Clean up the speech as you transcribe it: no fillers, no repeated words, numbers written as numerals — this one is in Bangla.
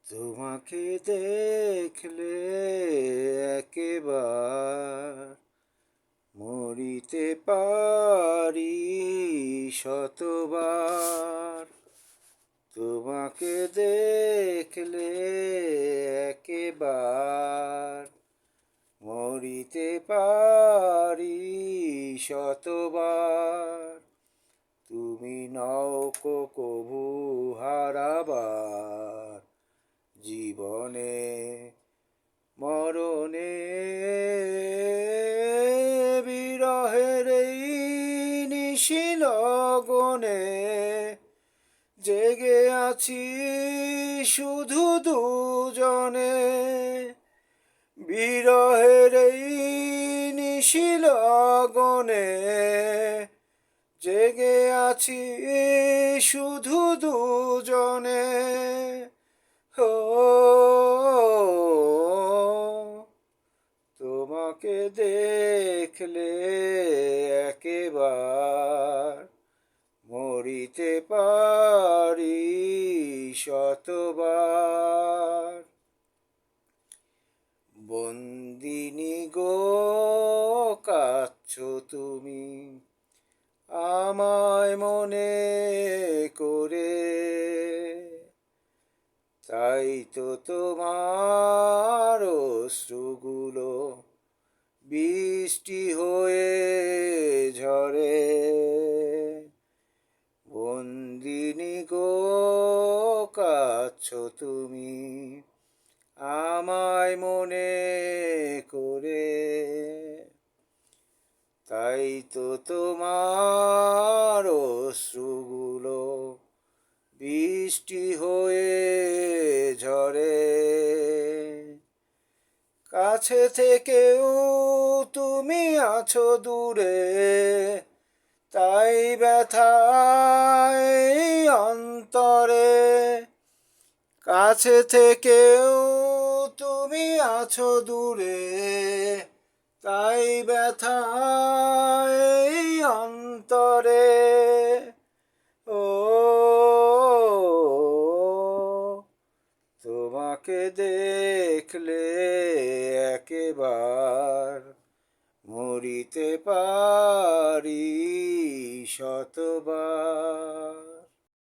তোমাকে দেখলে একেবার মরিতে পারি শতবার। তোমাকে দেখলে একেবার মরিতে পারি শতবার। তুমি নও কভু হারাবার, জীবনে মরণে বিরহের এই নিশি লগনে জেগে আছি শুধু দুজনে। বিরহের এই নিশি লগনে জেগে আছি শুধু দুজনে। ও তোমাকে দেখলে একেবার মরিতে পারি শতবার। বন্দিনী গো কাঁদছো তুমি আমায় মনে করে, তাই তো তোমার অশ্রুগুলো বৃষ্টি হয়ে ঝরে। বন্দিনী গো কাঁদছো তুমি আমায় মনে করে, তাই তো তোমার অশ্রুগুলো বৃষ্টি হয়ে ঝরে। কাছে থেকেও তুমি আছো দূরে, তাই ব্যথায় অন্তরে। কাছে থেকেও তুমি আছো দূরে, তাই ব্যথায় অন্তরে। ও তোমাকে দেখলে একেবার মরিতে পারি শতবার।